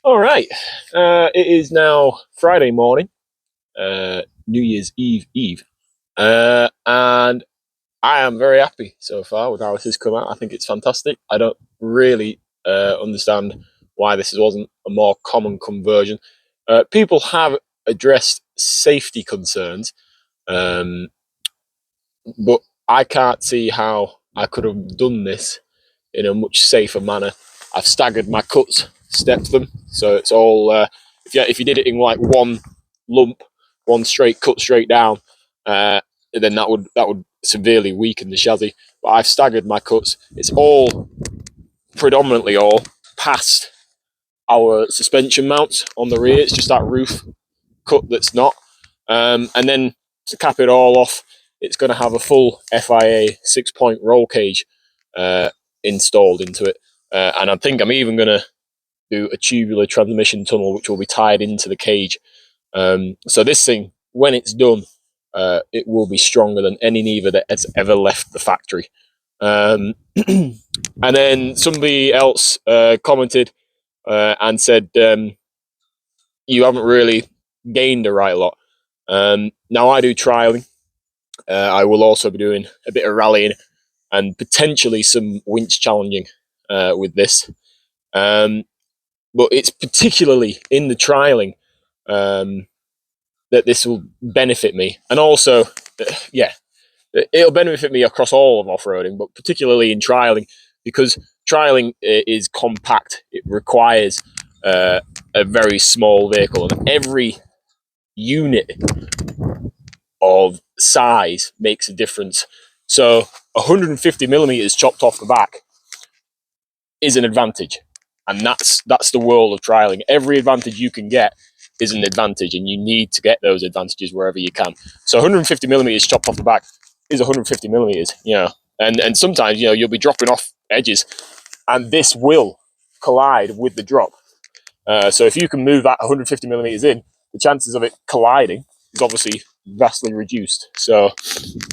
All right, it is now Friday morning, New Year's Eve, and I am very happy so far with how this has come out. I think it's fantastic. I don't really understand why this wasn't a more common conversion. People have addressed safety concerns, but I can't see how I could have done this in a much safer manner. I've staggered my cuts, stepped them, so it's all. If you did it in like one lump, one straight cut straight down, then that would severely weaken the chassis. But I've staggered my cuts. It's all predominantly all past our suspension mounts on the rear. It's just that roof cut that's not. And then to cap it all off, it's going to have a full FIA 6-point roll cage installed into it. And I think I'm even going to do a tubular transmission tunnel, which will be tied into the cage. So this thing, when it's done, it will be stronger than any Niva that has ever left the factory. And then somebody else commented and said, you haven't really gained a right lot. Now I do trialing. I will also be doing a bit of rallying and potentially some winch challenging with this. But it's particularly in the trialing that this will benefit me. And also, yeah, it'll benefit me across all of off-roading, but particularly in trialing, because trialing is compact. It requires a very small vehicle, and every unit of size makes a difference. So 150 millimeters chopped off the back is an advantage, and that's the world of trialing. Every advantage you can get is an advantage, and you need to get those advantages wherever you can. So 150 millimeters chopped off the back is 150 millimeters, and sometimes you'll be dropping off edges, and this will collide with the drop. So if you can move that 150 millimeters in, the chances of it colliding is obviously vastly reduced. So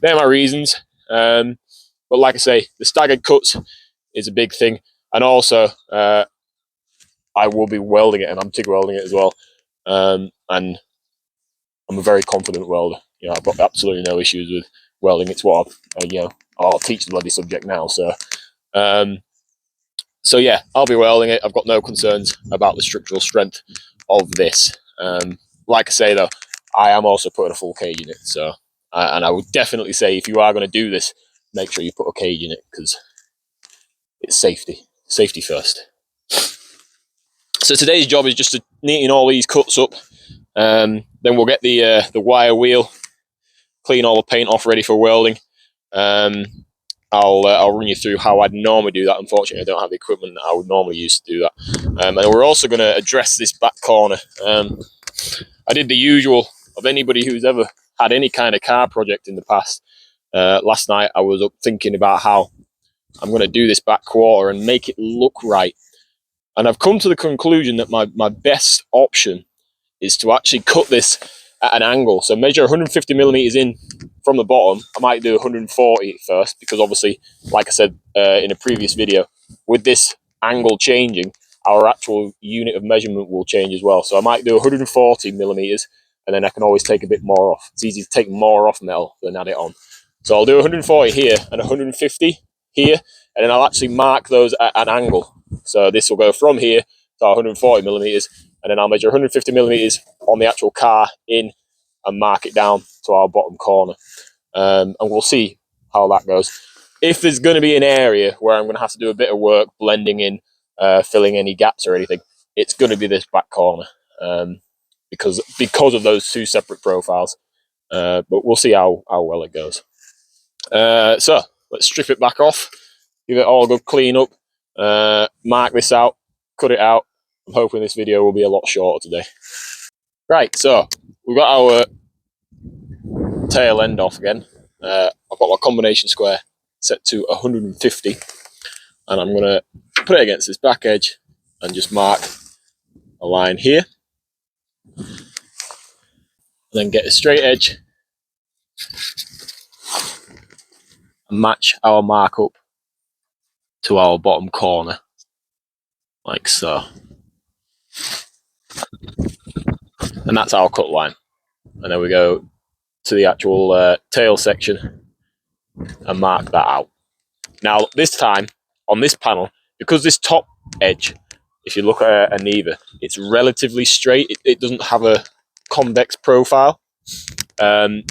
they're my reasons. But like I say, the staggered cuts is a big thing. And also, I will be welding it, and I'm TIG welding it as well. And I'm a very confident welder. I've got absolutely no issues with welding. It's what I'll teach the bloody subject now. So yeah, I'll be welding it. I've got no concerns about the structural strength of this. Like I say though, I am also putting a full cage in it. So, and I would definitely say if you are going to do this, make sure you put a cage in it, because it's safety. Safety first. So today's job is just to neaten all these cuts up. Then we'll get the wire wheel, clean all the paint off, ready for welding. I'll run you through how I'd normally do that. Unfortunately, I don't have the equipment that I would normally use to do that. And we're also going to address this back corner. I did the usual of anybody who's ever had any kind of car project in the past. Last night I was up thinking about how I'm going to do this back quarter and make it look right. And I've come to the conclusion that my best option is to actually cut this at an angle. So measure 150 millimeters in from the bottom. I might do 140 first, because obviously, like I said in a previous video, with this angle changing, our actual unit of measurement will change as well. So I might do 140 millimeters, and then I can always take a bit more off. It's easy to take more off metal than add it on. So I'll do 140 here and 150 here, and then I'll actually mark those at an angle. So this will go from here to 140 millimeters, and then I'll measure 150 millimeters on the actual car in and mark it down to our bottom corner. And we'll see how that goes. If there's going to be an area where I'm going to have to do a bit of work blending in, filling any gaps or anything, it's going to be this back corner, because of those two separate profiles. But we'll see how well it goes. So let's strip it back off, give it all a good clean up, mark this out, cut it out. I'm hoping this video will be a lot shorter today. Right, so we've got our tail end off again. I've got my combination square set to 150, and I'm going to put it against this back edge and just mark a line here, and then get a straight edge and match our mark up to our bottom corner, like so. And that's our cut line. And then we go to the actual tail section and mark that out. Now, this time, on this panel, because this top edge, if you look at a Niva, it's relatively straight. It doesn't have a convex profile. The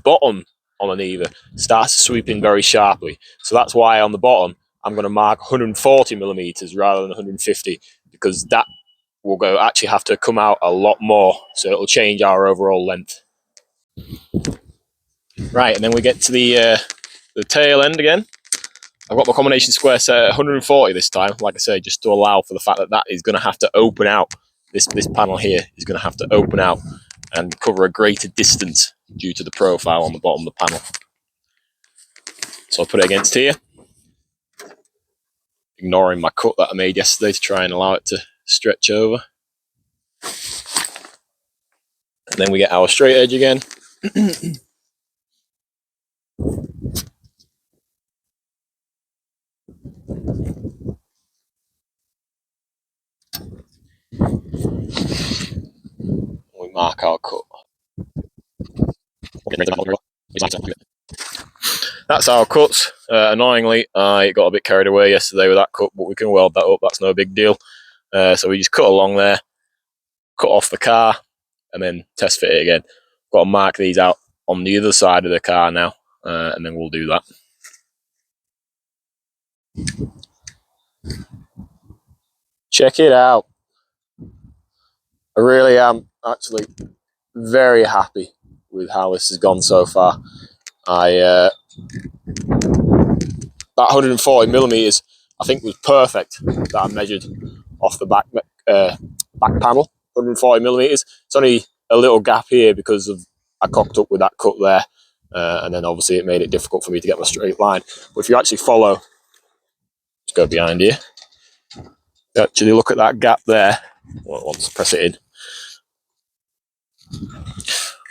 bottom on a Niva starts to sweep in very sharply. So that's why on the bottom, I'm going to mark 140 millimeters rather than 150, because that will actually have to come out a lot more. So it'll change our overall length. Right, and then we get to the tail end again. I've got my combination square set at 140 this time, like I say, just to allow for the fact that that is going to have to open out. This panel here is going to have to open out and cover a greater distance due to the profile on the bottom of the panel. So I'll put it against here, ignoring my cut that I made yesterday to try and allow it to stretch over. And then we get our straight edge again. We mark our cut. That's our cuts. Annoyingly, I got a bit carried away yesterday with that cut, but we can weld that up. That's no big deal. So we just cut along there, cut off the car, and then test fit it again. Got to mark these out on the other side of the car now, and then we'll do that. Check it out. I really am actually very happy with how this has gone so far. That 140 millimeters, I think, was perfect that I measured off the back panel. 140 millimeters. It's only a little gap here because of I cocked up with that cut there, and then obviously it made it difficult for me to get my straight line. But if you actually follow, let's go behind here. You actually look at that gap there. Once I press it in.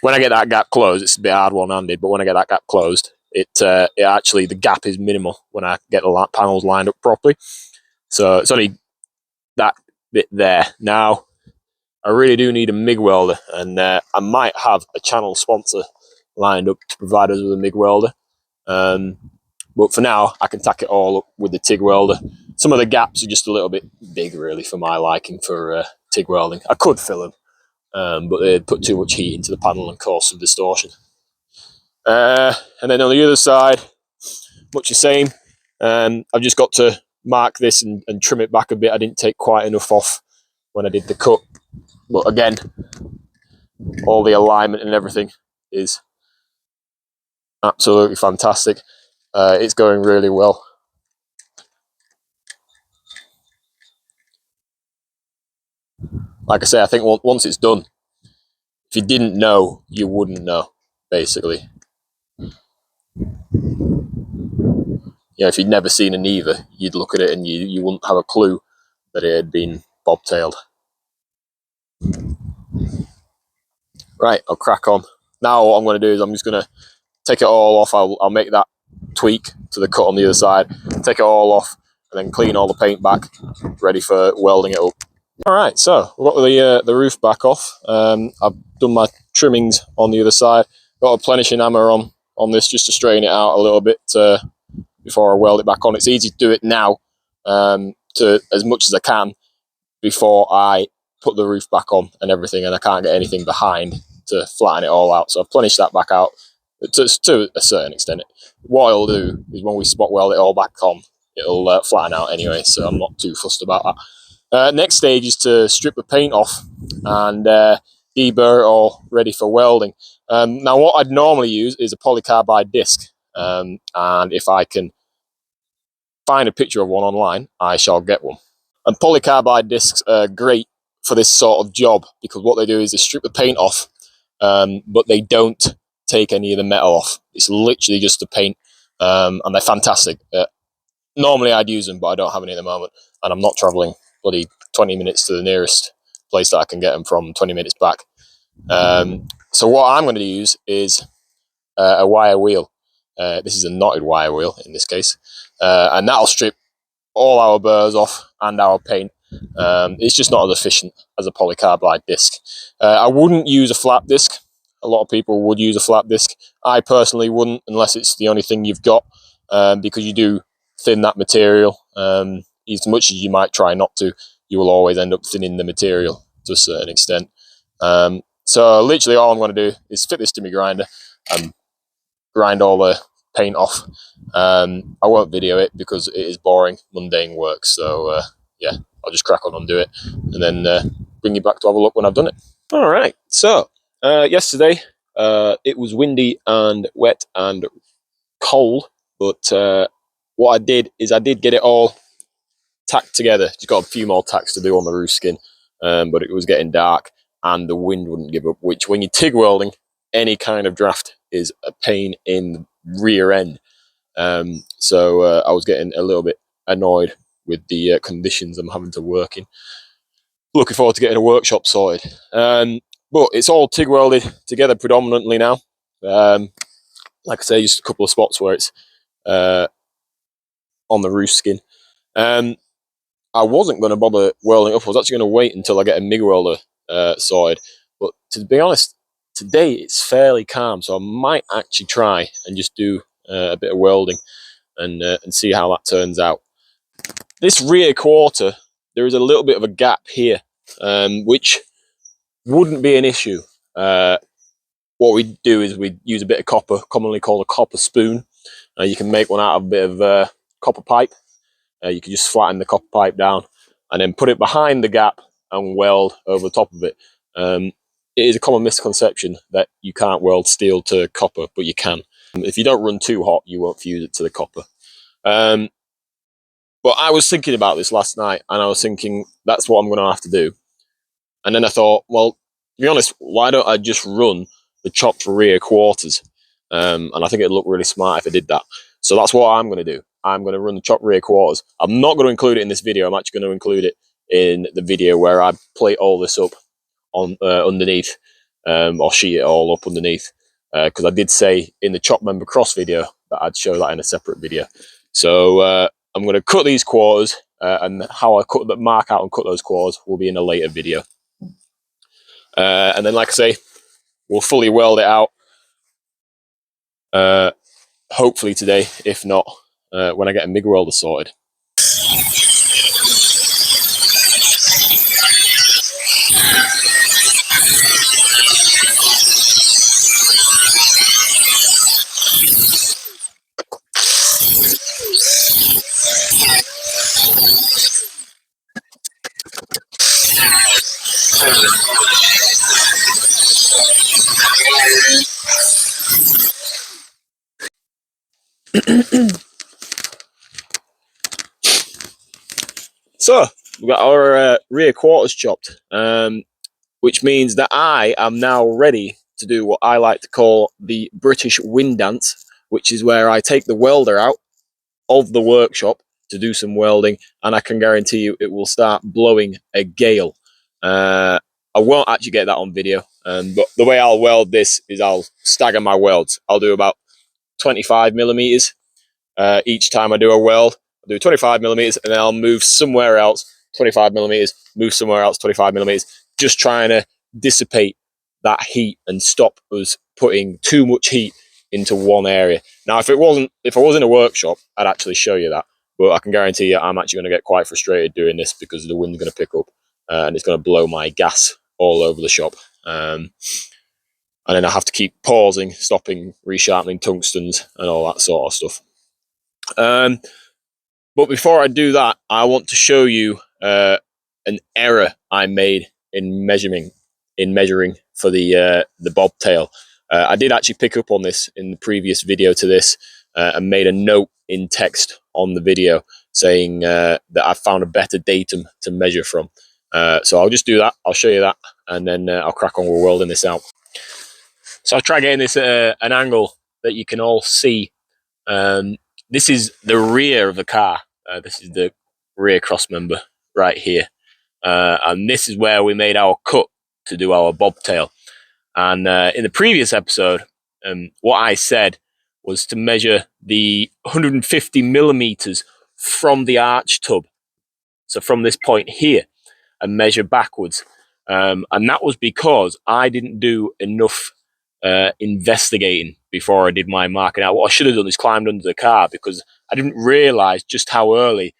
When I get that gap closed, it's a bit hard one-handed, but when I get that gap closed, it actually, the gap is minimal when I get the panels lined up properly. So it's only that bit there. Now, I really do need a MIG welder, and I might have a channel sponsor lined up to provide us with a MIG welder. But for now, I can tack it all up with the TIG welder. Some of the gaps are just a little bit big, really, for my liking for TIG welding. I could fill them, but they'd put too much heat into the panel and cause some distortion. And then on the other side, much the same. I've just got to mark this and trim it back a bit. I didn't take quite enough off when I did the cut. But again, all the alignment and everything is absolutely fantastic. It's going really well. Like I say, I think once it's done, if you didn't know, you wouldn't know, basically. You know, if you'd never seen a Niva, you'd look at it and you wouldn't have a clue that it had been bobtailed. Right, I'll crack on. Now what I'm going to do is I'm just going to take it all off. I'll make that tweak to the cut on the other side, take it all off, and then clean all the paint back, ready for welding it up. All right, so we've got the roof back off. I've done my trimmings on the other side. Got a plenishing hammer on this just to straighten it out a little bit before I weld it back on. It's easy to do it now, to as much as I can before I put the roof back on and everything, and I can't get anything behind to flatten it all out. So I've plenished that back out to a certain extent. What I'll do is when we spot weld it all back on, it'll flatten out anyway, so I'm not too fussed about that. Next stage is to strip the paint off and deburr it all ready for welding. Now what I'd normally use is a polycarbide disc, and if I can find a picture of one online, I shall get one. And polycarbide discs are great for this sort of job because what they do is they strip the paint off, but they don't take any of the metal off. It's literally just the paint, and they're fantastic. Normally I'd use them, but I don't have any at the moment, and I'm not travelling bloody 20 minutes to the nearest place that I can get them from, 20 minutes back. So what I'm going to use is a wire wheel. This is a knotted wire wheel in this case, and that'll strip all our burrs off and our paint, It's just not as efficient as a polycarbide disc. I wouldn't use a flat disc. A lot of people would use a flat disc. I personally wouldn't, unless it's the only thing you've got, because you do thin that material. As much as you might try not to, you will always end up thinning the material to a certain extent. So literally all I'm going to do is fit this to my grinder and grind all the paint off. I won't video it because it is boring, mundane work. So yeah, I'll just crack on and do it, and then bring you back to have a look when I've done it. All right. So yesterday it was windy and wet and cold, but what I did is I did get it all tacked together. Just got a few more tacks to do on the roof skin, but it was getting dark and the wind wouldn't give up, which when you're TIG welding, any kind of draft is a pain in the rear end. So I was getting a little bit annoyed with the conditions I'm having to work in. Looking forward to getting a workshop sorted. But it's all TIG welded together predominantly now. Like I say, just a couple of spots where it's on the roof skin. I wasn't going to bother welding up. I was actually going to wait until I get a MIG welder sorted. But to be honest, today it's fairly calm, so I might actually try and just do a bit of welding and see how that turns out. This rear quarter, there is a little bit of a gap here, which wouldn't be an issue. What we do is we use a bit of copper, commonly called a copper spoon. You can make one out of a bit of copper pipe. You can just flatten the copper pipe down and then put it behind the gap and weld over the top of it. It is a common misconception that you can't weld steel to copper, but you can. If you don't run too hot, you won't fuse it to the copper. But I was thinking about this last night, and I was thinking that's what I'm going to have to do. And then I thought, well, to be honest, why don't I just run the chopped rear quarters? And I think it'd look really smart if I did that. So that's what I'm going to do. I'm going to run the chopped rear quarters. I'm not going to include it in this video. I'm actually going to include it in the video where I plate all this up on underneath, or sheet it all up underneath. Because I did say in the chop member cross video that I'd show that in a separate video. So I'm going to cut these quarters, and how I cut that, mark out and cut those quarters will be in a later video. And then, like I say, we'll fully weld it out. Hopefully today, if not, when I get a MIG welder sorted. So we've got our rear quarters chopped, which means that I am now ready to do what I like to call the British wind dance, which is where I take the welder out of the workshop to do some welding, and I can guarantee you it will start blowing a gale. I won't actually get that on video, but the way I'll weld this is I'll stagger my welds. I'll do about 25 millimeters each time I do a weld. I'll do 25 millimeters and then I'll move somewhere else, 25 millimeters, move somewhere else, 25 millimeters, just trying to dissipate that heat and stop us putting too much heat into one area. Now, if I was in a workshop, I'd actually show you that, but I can guarantee you I'm actually going to get quite frustrated doing this because the wind's going to pick up and it's going to blow my gas all over the shop. And then I have to keep pausing, stopping, resharpening tungstens and all that sort of stuff. But before I do that, I want to show you an error I made in measuring for the bobtail. I did actually pick up on this in the previous video to this and made a note in text on the video saying that I found a better datum to measure from. So I'll just do that. I'll show you that, and then I'll crack on with welding this out. So I'll try getting this at an angle that you can all see. This is the rear of the car. This is the rear cross member right here. And this is where we made our cut to do our bobtail. And in the previous episode, what I said was to measure the 150 millimeters from the arch tub. so from this point here, and measure backwards. And that was because I didn't do enough investigating before I did my marking out. What I should have done is climbed under the car, because I didn't realize just how early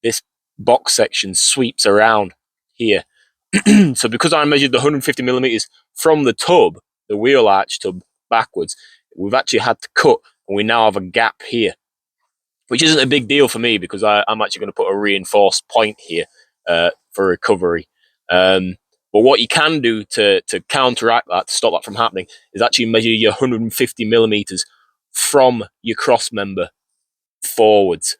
this box section sweeps around here. So because I measured the 150 millimeters from the tub, the wheel arch tub backwards, we've actually had to cut, and we now have a gap here, which isn't a big deal for me, because I'm actually going to put a reinforced point here for recovery. But what you can do to counteract that, to stop that from happening, is actually measure your 150 millimeters from your cross member forwards.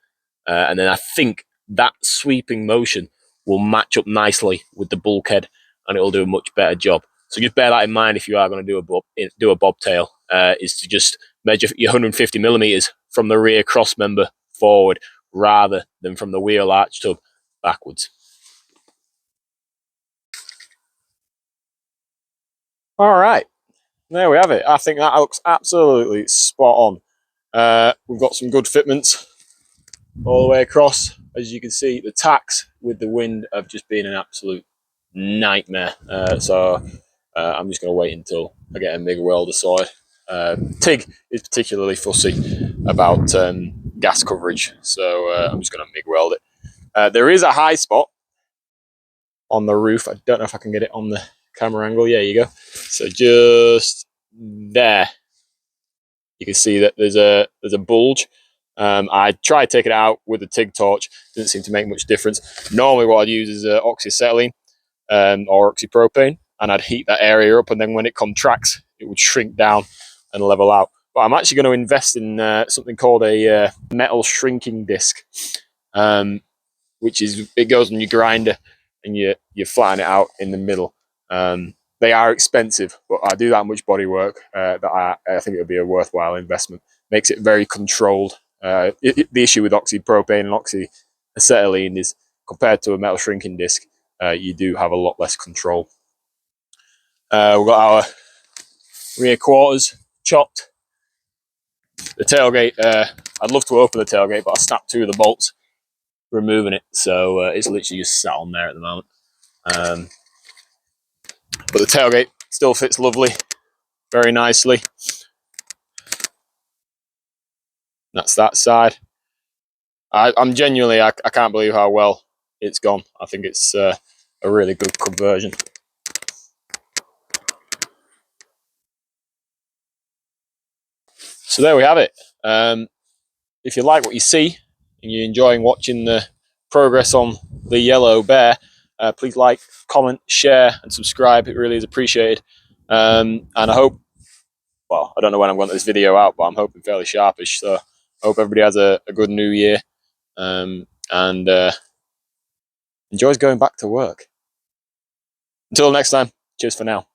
And then I think that sweeping motion will match up nicely with the bulkhead, and it'll do a much better job. So just bear that in mind if you are going to do a bobtail, is to just measure your 150 millimeters from the rear cross member forward, rather than from the wheel arch tub backwards. All right, there we have it. I think that looks absolutely spot on. We've got some good fitments all the way across. As you can see, the tacks with the wind have just been an absolute nightmare. So I'm just going to wait until I get a MIG welder sorted. TIG is particularly fussy about gas coverage, so I'm just going to MIG weld it. There is a high spot on the roof. I don't know if I can get it on the camera angle. Yeah, you go. So just there, you can see that there's a bulge. I tried to take it out with a TIG torch. Didn't seem to make much difference. Normally what I'd use is oxyacetylene or oxypropane, and I'd heat that area up, and then when it contracts, it would shrink down and level out. But I'm actually going to invest in something called a metal shrinking disc, which is, it goes on your grinder and you flatten it out in the middle. They are expensive, but I do that much body work that I think it would be a worthwhile investment. Makes it very controlled. The issue with oxypropane and oxyacetylene is, compared to a metal shrinking disc, you do have a lot less control. We've got our rear quarters chopped. The tailgate, I'd love to open the tailgate, but I snapped 2 of the bolts removing it, so it's literally just sat on there at the moment. But the tailgate still fits lovely, very nicely. That's that side. I'm genuinely, I can't believe how well it's gone. I think it's a really good conversion. So there we have it. If you like what you see and you're enjoying watching the progress on the yellow bear, please like, comment, share and subscribe. It really is appreciated. And I hope, well, I don't know when I'm going to this video out, but I'm hoping fairly sharpish. So I hope everybody has a good new year, and enjoys going back to work. Until next time, cheers for now.